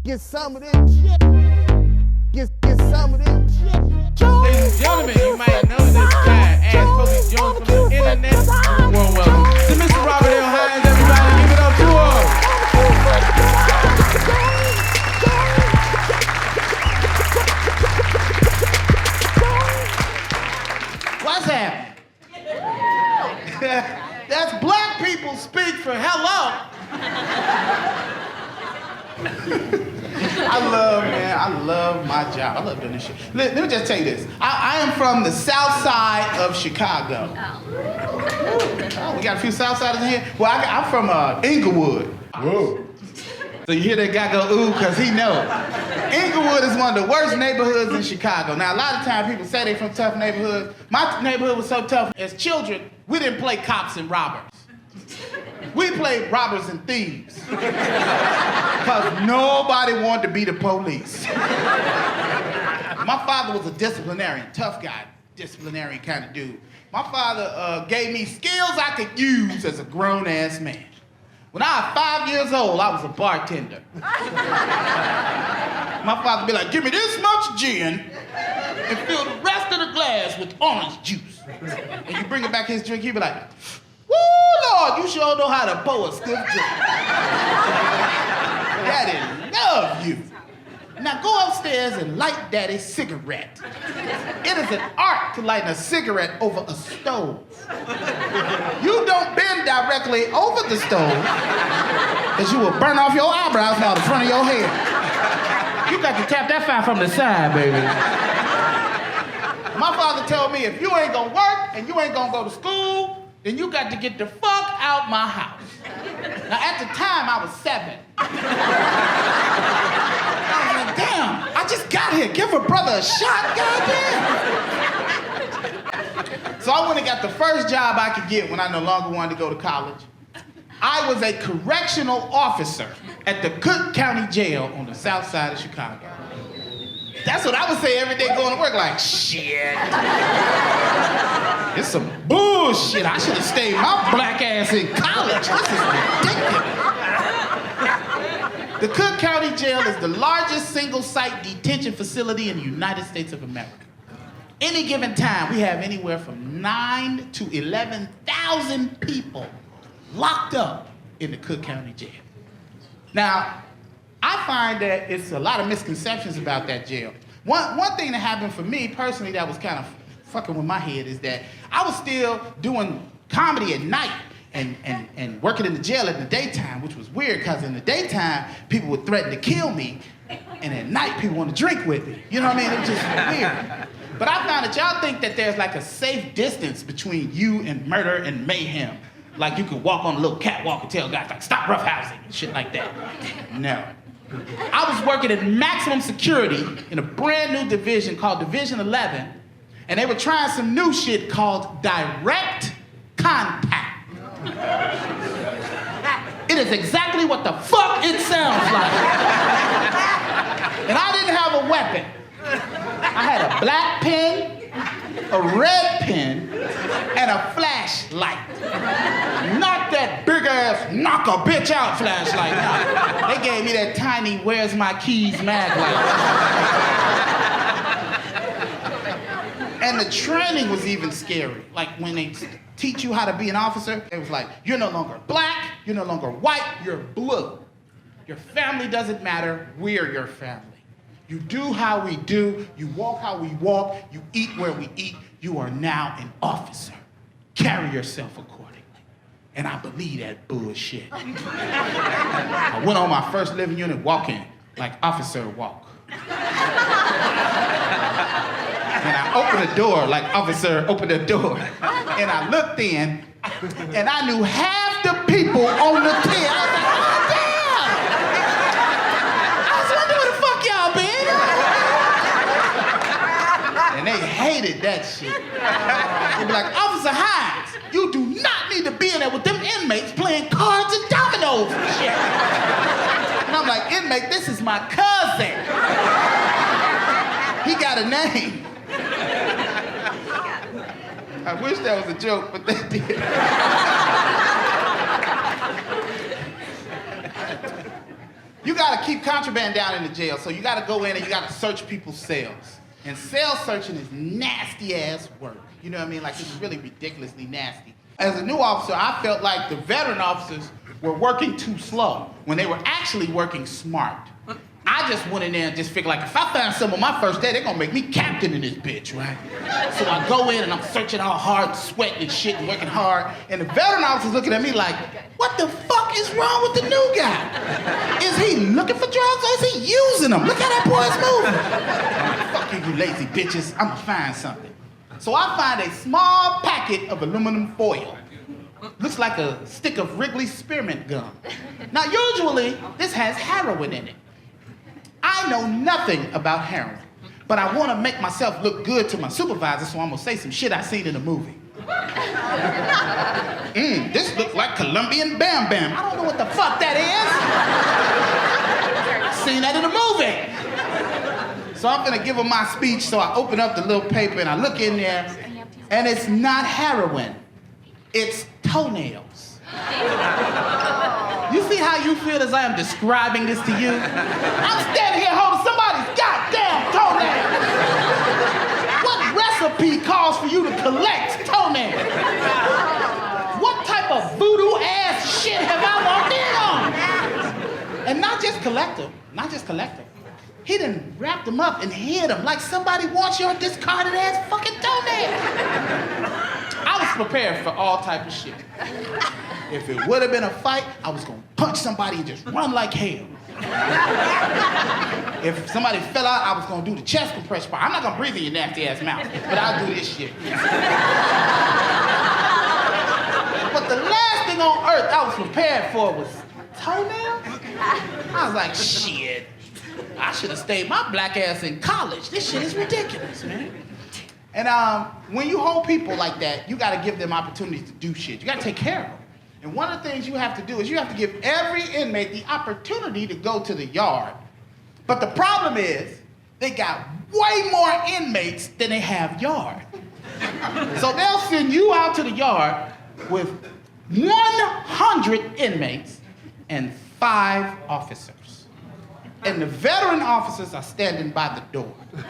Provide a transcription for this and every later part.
Get some of this shit. Get some of this shit. Ladies and gentlemen, you might know this guy as Police Jones from the internet. Warm welcome to Mr. Robert L. Hines. Everybody give it up to him. What's happening? That's black people speak for hello. I love my job. I love doing this shit. Let me just tell you this. I am from the south side of Chicago. Oh, we got a few Southsiders in here. Well, I'm from Englewood. Whoa. So you hear that guy go, ooh, because he knows. Englewood is one of the worst neighborhoods in Chicago. Now, a lot of times people say they're from tough neighborhoods. My neighborhood was so tough. As children, we didn't play cops and robbers. We played robbers and thieves. Because nobody wanted to be the police. My father was a disciplinarian, tough guy, disciplinarian kind of dude. My father gave me skills I could use as a grown-ass man. When I was 5 years old, I was a bartender. My father would be like, give me this much gin and fill the rest of the glass with orange juice. And you bring it back his drink, he'd be like, woo, Lord, you sure know how to pour a stiff drink. Daddy love you. Now go upstairs and light Daddy's cigarette. It is an art to light a cigarette over a stove. You don't bend directly over the stove, because you will burn off your eyebrows and out the front of your head. You got to tap that fire from the side, baby. My father told me, if you ain't gonna work and you ain't gonna go to school, then you got to get the fuck out my house. Now, at the time, I was 7. I was like, damn, I just got here. Give a brother a shot, goddamn. So I went and got the first job I could get when I no longer wanted to go to college. I was a correctional officer at the Cook County Jail on the south side of Chicago. That's what I would say every day going to work, like, shit. It's some bullshit. I should have stayed my black ass in college. This is ridiculous. The Cook County Jail is the largest single-site detention facility in the United States of America. Any given time, we have anywhere from 9,000 to 11,000 people locked up in the Cook County Jail. Now, I find that it's a lot of misconceptions about that jail. One thing that happened for me personally that was kind of fucking with my head is that I was still doing comedy at night and working in the jail in the daytime, which was weird because in the daytime, people would threaten to kill me, and at night, people want to drink with me. You know what I mean? It was just weird. But I found that y'all think that there's like a safe distance between you and murder and mayhem. Like you could walk on a little catwalk and tell guys like, stop roughhousing and shit like that. No. I was working in maximum security in a brand new division called Division 11, and they were trying some new shit called direct contact. It is exactly what the fuck it sounds like. And I didn't have a weapon. I had a black pen, a red pen, and a flashlight. Not that big ass knock a bitch out flashlight. No. They gave me that tiny where's my keys mag light. And the training was even scary. Like when they teach you how to be an officer, it was like, you're no longer black, you're no longer white, you're blue. Your family doesn't matter, we're your family. You do how we do, you walk how we walk, you eat where we eat, you are now an officer. Carry yourself accordingly. And I believe that bullshit. I went on my first living unit walking like officer walk. And I opened the door like officer opened the door. And I looked in, and I knew half the people on the team. I was like, oh, damn! I was wondering where the fuck y'all been? And they hated that shit. They'd be like, Officer Hines, you do not need to be in there with them inmates playing cards and dominoes and shit. And I'm like, inmate, this is my cousin. He got a name. I wish that was a joke, but they did. you gotta keep contraband down in the jail. So you gotta go in and you gotta search people's cells. And cell searching is nasty ass work. You know what I mean? Like, it's really ridiculously nasty. As a new officer, I felt like the veteran officers were working too slow when they were actually working smart. I just went in there and just figured, like, if I find some on my first day, they're gonna make me captain in this bitch, right? So I go in and I'm searching all hard, sweating and shit and working hard. And the veteran officer's looking at me like, what the fuck is wrong with the new guy? Is he looking for drugs or is he using them? Look how that boy's moving. Fuck you lazy bitches, I'm gonna find something. So I find a small packet of aluminum foil. Looks like a stick of Wrigley's spearmint gum. Now, usually, this has heroin in it. I know nothing about heroin, but I want to make myself look good to my supervisor, so I'm gonna say some shit I seen in a movie. This looks like Colombian Bam Bam. I don't know what the fuck that is. Seen that in a movie. So I'm gonna give him my speech, so I open up the little paper and I look in there, and it's not heroin, it's toenails. You see how you feel as I am describing this to you? I'm standing here holding somebody's goddamn toenail. What recipe calls for you to collect toenails? What type of voodoo ass shit have I walked in on? And not just collect them, He done wrapped them up and hid them like somebody wants your discarded ass fucking toenail. I was prepared for all type of shit. If it would have been a fight, I was gonna punch somebody and just run like hell. If somebody fell out, I was gonna do the chest compression part. I'm not gonna breathe in your nasty ass mouth, but I'll do this shit. But the last thing on earth I was prepared for was toenails. I was like, shit, I should have stayed my black ass in college. This shit is ridiculous, man. And when you hold people like that, you gotta give them opportunities to do shit. You gotta take care of them. And one of the things you have to do is you have to give every inmate the opportunity to go to the yard. But the problem is, they got way more inmates than they have yard. So they'll send you out to the yard with 100 inmates and 5 officers. And the veteran officers are standing by the door. Because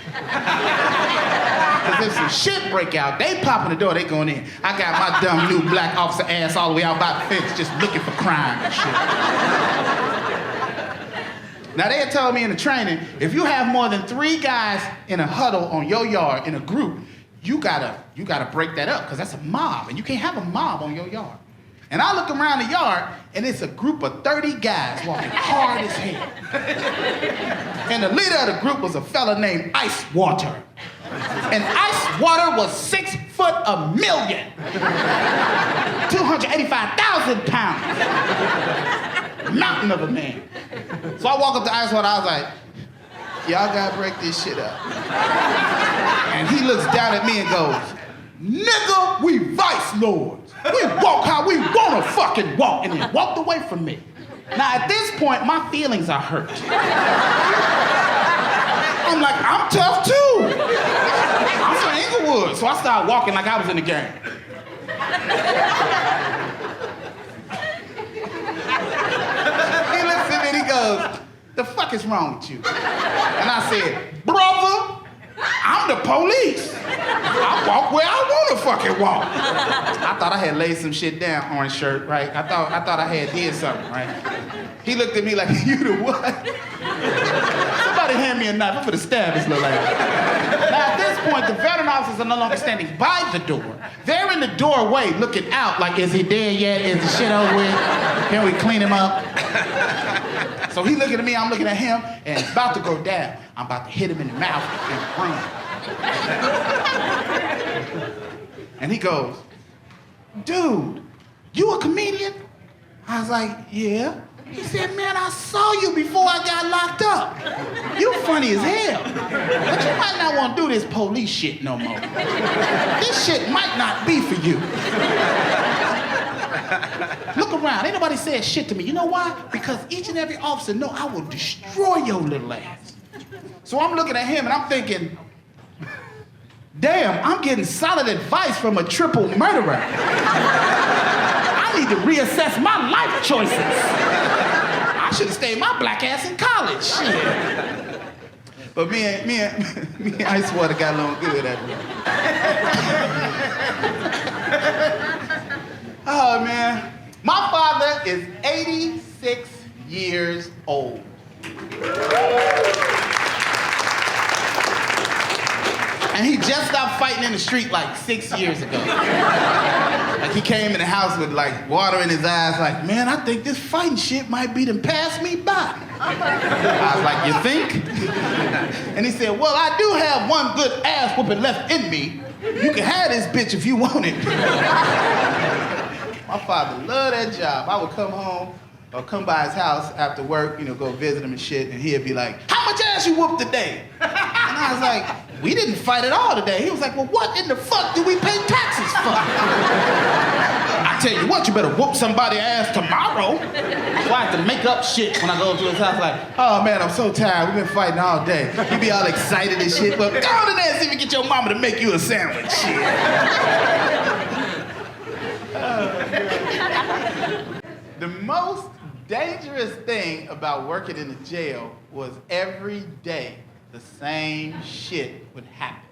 if some shit break out, they pop in the door, they going in. I got my dumb new black officer ass all the way out by the fence just looking for crime and shit. Now they had told me in the training, if you have more than 3 guys in a huddle on your yard, in a group, you gotta break that up, because that's a mob, and you can't have a mob on your yard. And I look around the yard, and it's a group of 30 guys walking hard as hell. And the leader of the group was a fella named Ice Water. And Ice Water was 6 foot a million. 285,000 pounds. Mountain of a man. So I walk up to Ice Water, I was like, y'all gotta break this shit up. And he looks down at me and goes, nigga, we vice lords. We walk how we wanna fucking walk. And he walked away from me. Now at this point, my feelings are hurt. I'm like, I'm tough too. I'm from Englewood. So I started walking like I was in the game. He looks at me and he goes, the fuck is wrong with you? And I said, brother, I'm the police. I walk where I want to fucking walk. I thought I had laid some shit down, orange shirt, right? I thought I had did something, right? He looked at me like, you the what? Somebody hand me a knife. I'm gonna stab this little ass. Now at this point, the veteran officers are no longer standing by the door. They're in the doorway looking out like, is he dead yet? Is the shit over with? Can we clean him up? So he looking at me, I'm looking at him, and it's about to go down. I'm about to hit him in the mouth and bring him. And he goes, dude, you a comedian? I was like, yeah. He said, man, I saw you before I got locked up. You funny as hell. But you might not want to do this police shit no more. This shit might not be for you. Look around, ain't nobody said shit to me. You know why? Because each and every officer know I will destroy your little ass. So I'm looking at him and I'm thinking, damn, I'm getting solid advice from a triple murderer. I need to reassess my life choices. I I should have stayed my black ass in college. Shit. But me and Ice Water got along good after that. Oh, man. My father is 86 years old. And he just stopped fighting in the street like 6 years ago. Like he came in the house with like water in his eyes, like, man, I think this fighting shit might be to pass me by. I was like, you think? And he said, well, I do have one good ass whooping left in me. You can have this bitch if you want it. My father loved that job. I would come home or come by his house after work, go visit him and shit, and he'd be like, how much ass you whooped today? And I was like, we didn't fight at all today. He was like, well, what in the fuck do we pay taxes for? I tell you what, you better whoop somebody's ass tomorrow. So I have to make up shit when I go to his house like, oh man, I'm so tired. We've been fighting all day. You be all excited and shit, but go on in there and see if you get your mama to make you a sandwich. The most dangerous thing about working in the jail was every day the same shit would happen.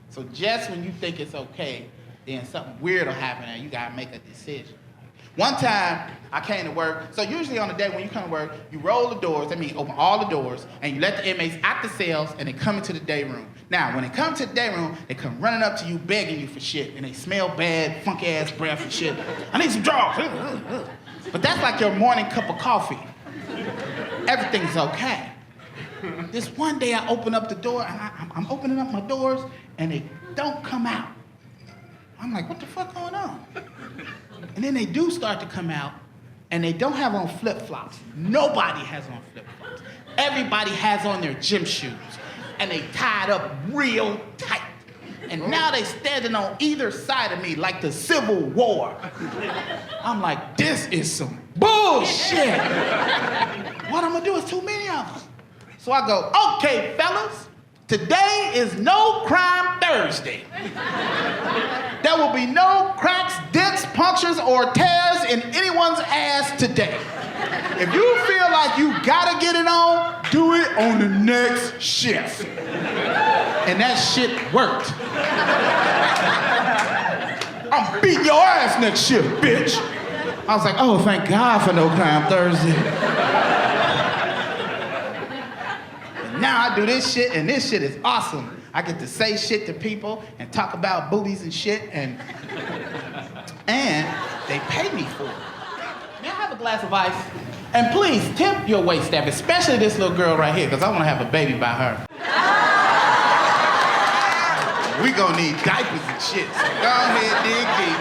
So just when you think it's okay, then something weird will happen and you gotta make a decision. One time, I came to work, so usually on the day when you come to work, you roll the doors, that means open all the doors, and you let the inmates out the cells and they come into the day room. Now, when they come to the day room, they come running up to you, begging you for shit, and they smell bad, funky ass breath and shit. I need some drawers. But that's like your morning cup of coffee. Everything's okay. This one day I open up the door, and I'm opening up my doors, and they don't come out. I'm like, what the fuck going on? And then they do start to come out, and they don't have on flip-flops. Nobody has on flip-flops. Everybody has on their gym shoes, and they tied up real tight. And now they standing on either side of me like the Civil War. I'm like, this is some bullshit. What I'm gonna do is too many of them. So I go, okay, fellas, today is No Crime Thursday. There will be no cracks, dents, punctures, or tears in anyone's ass today. If you feel like you gotta get it on, do it on the next shift. And that shit worked. I'm beating your ass next shift, bitch. I was like, oh, thank God for No Crime Thursday. And now I do this shit, and this shit is awesome. I get to say shit to people and talk about booties and shit, and they pay me for it. May I have a glass of ice? And please, tip your waitstaff, especially this little girl right here, because I want to have a baby by her. We gonna need diapers and shit, so go ahead, dig deep.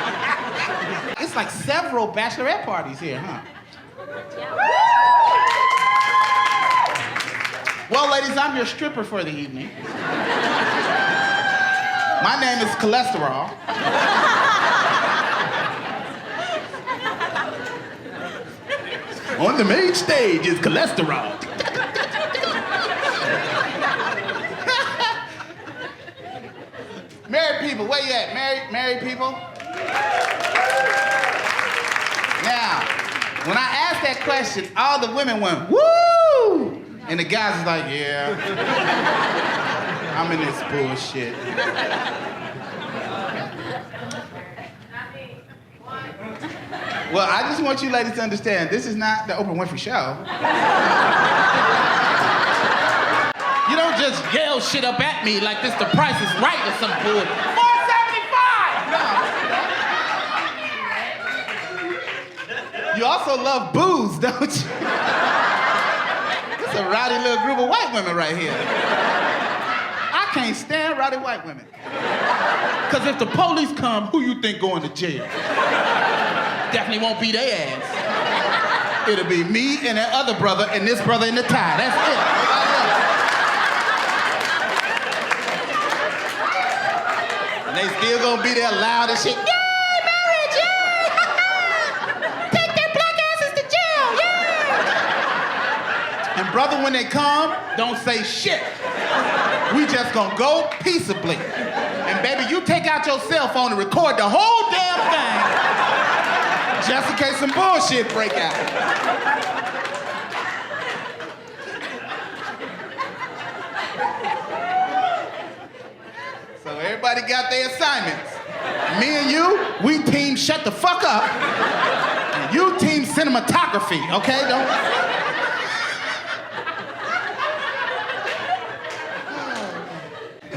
It's like several bachelorette parties here, huh? Well, ladies, I'm your stripper for the evening. My name is Cholesterol. On the main stage is Cholesterol. Married people, where you at? Married people? Now, when I asked that question, all the women went, woo! And the guys was like, yeah. I'm in this bullshit. Well, I just want you ladies to understand, this is not the Oprah Winfrey Show. You don't just yell shit up at me like this The Price is Right or some bull. $4.75! No. You also love booze, don't you? This is a rowdy little group of white women right here. I can't stand rowdy white women. Because if the police come, who you think going to jail? Definitely won't be their ass. It'll be me and that other brother and this brother in the tie. That's it. And they still gonna be there loud and shit. Yay, marriage, yay! Take their black asses to jail, yeah! And brother, when they come, don't say shit. We just gonna go peaceably. And baby, you take out your cell phone and record the whole damn thing. Just in case some bullshit break out. Everybody got their assignments. Me and you, we team shut the fuck up. And you team cinematography, okay? Don't.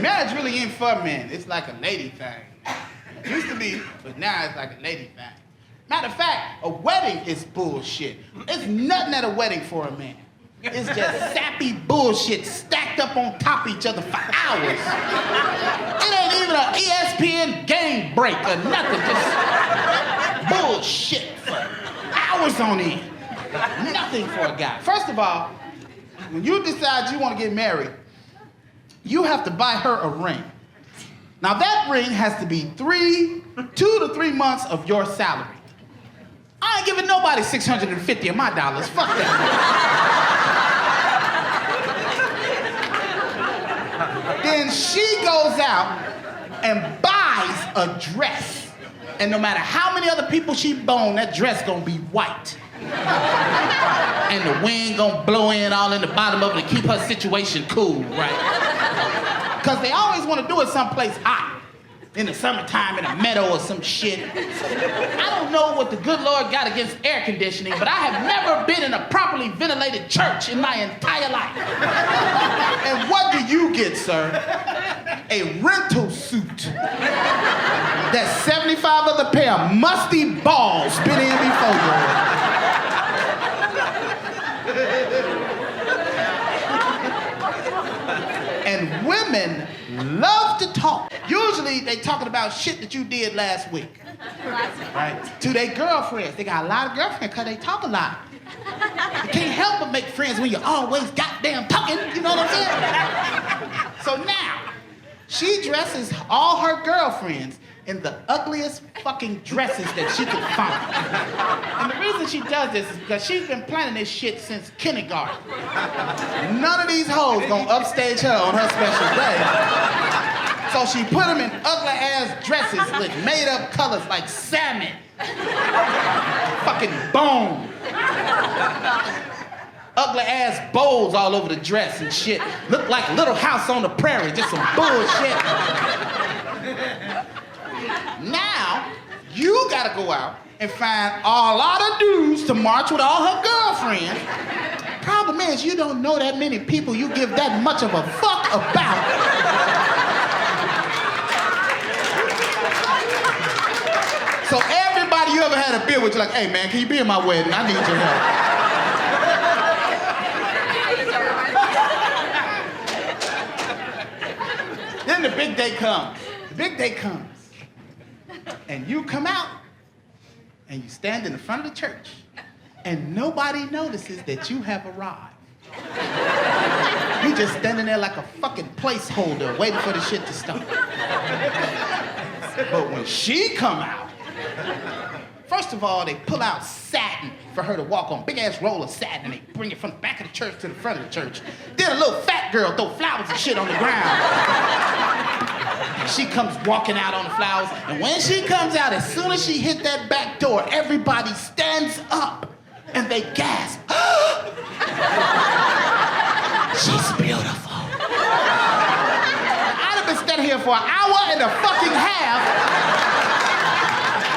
Marriage really ain't for men. It's like a lady thing. It used to be, but now it's like a lady thing. Matter of fact, a wedding is bullshit. It's nothing at a wedding for a man. It's just sappy bullshit stacked up on top of each other for hours. It ain't even an ESPN game break or nothing. Just bullshit for hours on end. Nothing for a guy. First of all, when you decide you want to get married, you have to buy her a ring. Now that ring has to be 2 to 3 months of your salary. I ain't giving nobody $650 of my dollars. Fuck that. Then she goes out and buys a dress. And no matter how many other people she boned, that dress gonna be white. And the wind gonna blow in all in the bottom of it to keep her situation cool, right? Because they always want to do it someplace hot. In the summertime in a meadow or some shit. I don't know what the good Lord got against air conditioning, but I have never been in a properly ventilated church in my entire life. And what do you get, sir? A rental suit. That's 75 other pair of musty balls been in before you. And women love to talk. Usually they talking about shit that you did last week. Right? To their girlfriends. They got a lot of girlfriends because they talk a lot. You can't help but make friends when you're always goddamn talking. You know what I'm saying? So now, she dresses all her girlfriends in the ugliest fucking dresses that she could find. And the reason she does this is because she's been planning this shit since kindergarten. None of these hoes gonna upstage her on her special day. So she put them in ugly ass dresses with made up colors like salmon. Fucking bone. Ugly ass bowls all over the dress and shit. Look like Little House on the Prairie, just some bullshit. Now, you gotta go out and find a lot of dudes to march with all her girlfriends. Problem is, you don't know that many people you give that much of a fuck about. So everybody you ever had a beer with, you're like, hey man, can you be in my wedding? I need your help. Then the big day comes. The big day comes. And you come out and you stand in the front of the church and nobody notices that you have arrived. You just standing there like a fucking placeholder waiting for the shit to start. But when she come out, first of all, they pull out satin for her to walk on. Big ass roll of satin and they bring it from the back of the church to the front of the church. Then a little fat girl throw flowers and shit on the ground. She comes walking out on the flowers, and when she comes out, as soon as she hit that back door, everybody stands up and they gasp. She's beautiful. I'd have been standing here for an hour and a fucking half,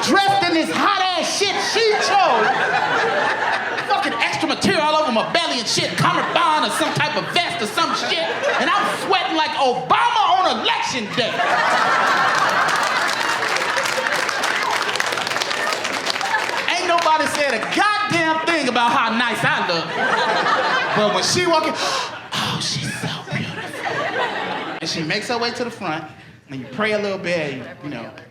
dressed in this hot ass shit she chose. Fucking extra material all over my belly and shit, cummerbund or some type of vest or some shit, and I'm sweating like Obama on election day. Ain't nobody said a goddamn thing about how nice I look. But when she walking, oh, she's so beautiful. And she makes her way to the front, and you pray a little bit,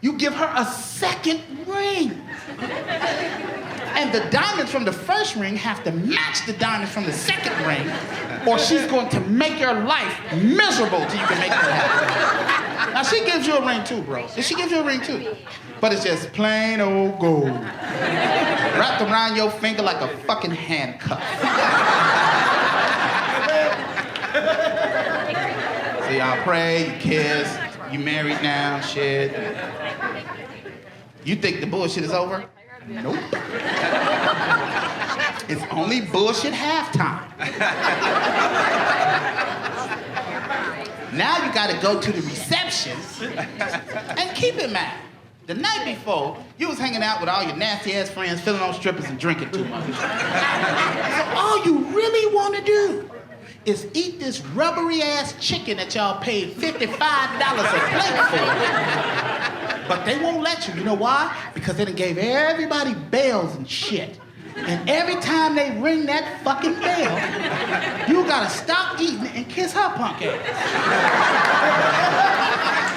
you give her a second ring. And the diamonds from the first ring have to match the diamonds from the second ring, or she's going to make your life miserable till you can make her happy. Now, she gives you a ring too, bro. She gives you a ring too. But it's just plain old gold. Wrapped around your finger like a fucking handcuff. So y'all pray, you kiss, you married now, shit. You think the bullshit is over? Nope. It's only bullshit halftime. Now you gotta go to the reception and keep in mind, the night before, you was hanging out with all your nasty ass friends, filling on strippers and drinking too much. So all you really wanna do is eat this rubbery ass chicken that y'all paid $55 a plate for. But they won't let you. You know why? Because they done gave everybody bells and shit. And every time they ring that fucking bell, you gotta stop eating and kiss her punk ass.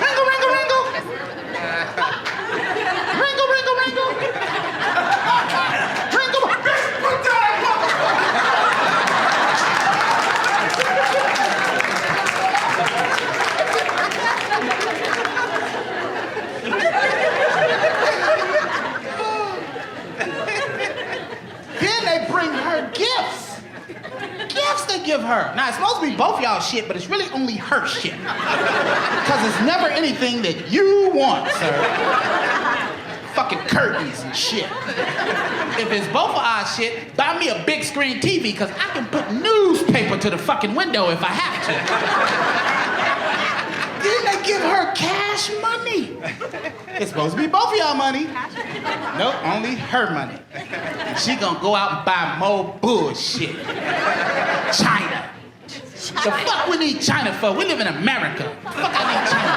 Ringle, ringle, ringle. Ringle, ringle, ringle. Ringle, Then they bring her gifts. Gifts they give her. Now, it's supposed to be both y'all shit, but it's really only her shit. Because it's never anything that you want, sir. Fucking curtains and shit. If it's both of our shit, buy me a big screen TV, because I can put newspaper to the fucking window if I have to. Then they give her cash money. It's supposed to be both of y'all money. Nope, only her money. And she gonna go out and buy more bullshit. China. The fuck we need China for? We live in America. The fuck I need China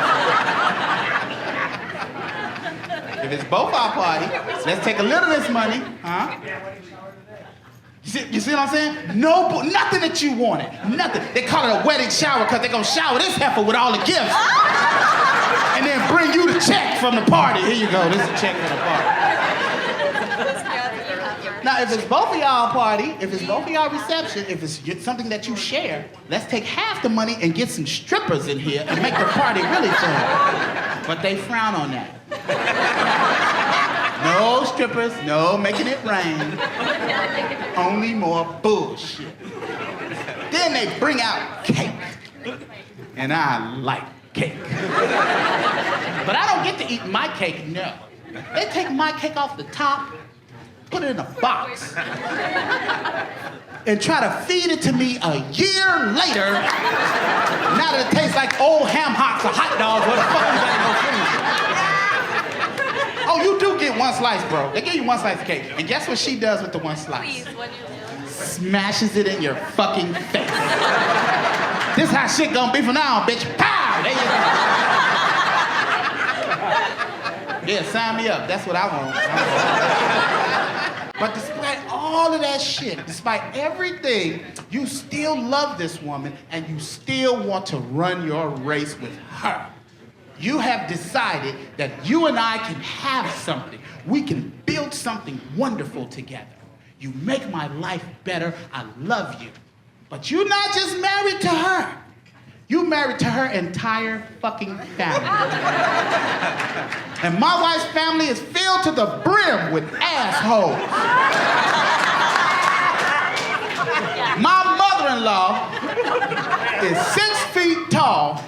for? If it's both our party, let's take a little of this money, huh? You see what I'm saying? No, nothing that you wanted. Nothing. They call it a wedding shower because they're gonna shower this heifer with all the gifts. And then bring you the check from the party. Here you go, this is a check from the party. Now, if it's both of y'all party, if it's both of y'all reception, if it's something that you share, let's take half the money and get some strippers in here and make the party really fun. But they frown on that. No strippers, no making it rain. Only more bullshit. Then they bring out cake. And I like cake. But I don't get to eat my cake, no. They take my cake off the top, put it in a box, and try to feed it to me a year later. Now that it tastes like old ham hocks or hot dogs, where the fuck you gotta go food? Oh, you do get one slice, bro. They give you one slice of cake. And guess what she does with the one slice? Please, what do you do? Smashes it in your fucking face. This how shit gonna be from now on, bitch. Pow! There you go. Yeah, sign me up. That's what I want. But despite all of that shit, despite everything, you still love this woman and you still want to run your race with her. You have decided that you and I can have something. We can build something wonderful together. You make my life better. I love you. But you're not just married to her. You married to her entire fucking family. And my wife's family is filled to the brim with assholes. My mother-in-law is 6 feet tall.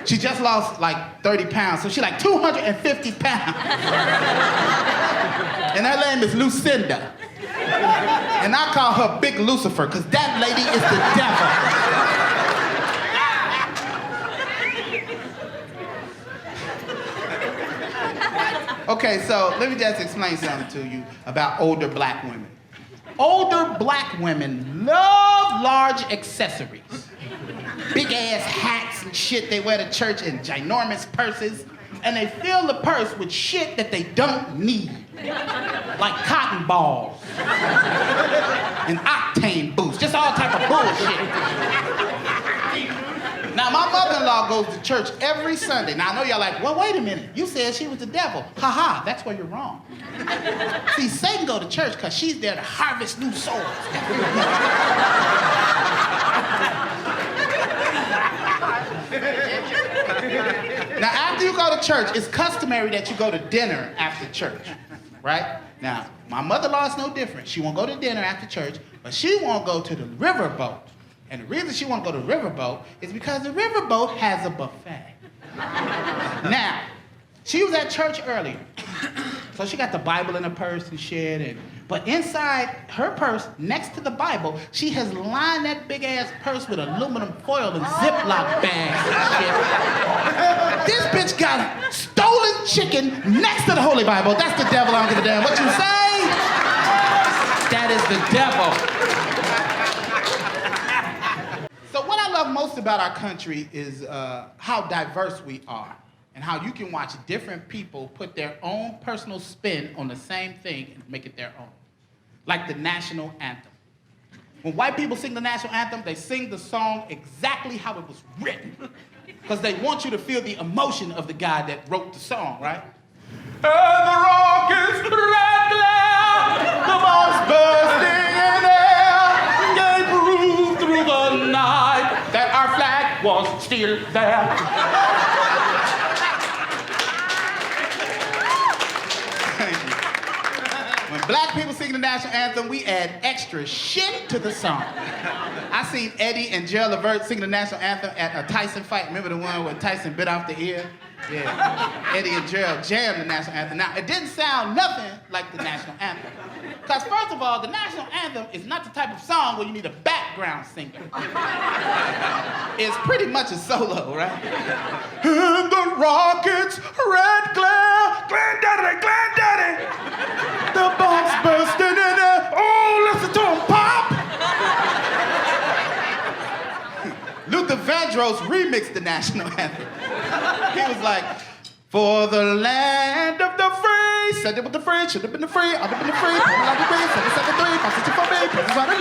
She just lost like 30 pounds, so she's like 250 pounds. And her name is Lucinda. And I call her Big Lucifer, because that lady is the devil. Okay, so let me just explain something to you about older black women. Older black women love large accessories. Big ass hats and shit they wear to church and ginormous purses. And they fill the purse with shit that they don't need. Like cotton balls. And octane boosts. Just all type of bullshit. Now, my mother-in-law goes to church every Sunday. Now, I know y'all like, well, wait a minute. You said she was the devil. Ha ha, that's where you're wrong. See, Satan go to church because she's there to harvest new souls. Now, after you go to church, it's customary that you go to dinner after church, right? Now, my mother-in-law is no different. She won't go to dinner after church, but she won't go to the riverboat. And the reason she won't go to the riverboat is because the riverboat has a buffet. Now, she was at church earlier. So she got the Bible in her purse and shit, and But inside her purse, next to the Bible, she has lined that big ass purse with aluminum foil and Ziploc bags and shit. This bitch got stolen chicken next to the Holy Bible. That's the devil, I don't give a damn what you say. That is the devil. So what I love most about our country is how diverse we are and how you can watch different people put their own personal spin on the same thing and make it their own. Like the national anthem. When white people sing the national anthem, they sing the song exactly how it was written. Because they want you to feel the emotion of the guy that wrote the song, right? And the rockets rattling, the bombs bursting in air, gave proof through the night that our flag was still there. When black people sing the national anthem, we add extra shit to the song. I seen Eddie and Gerald Levert sing the national anthem at a Tyson fight. Remember the one where Tyson bit off the ear? Yeah. Eddie and Gerald jammed the national anthem. Now, it didn't sound nothing like the national anthem. Because first of all, the national anthem is not the type of song where you need a background singer. It's pretty much a solo, right? And the rockets, red glare, granddaddy, granddaddy. The bombs bursting in there. Oh, listen to them pop. Luther Vandross remixed the national anthem. He was like, for the land of the free, said it with the free, should have been the free, I'd have been the free, like the free, 773, 564,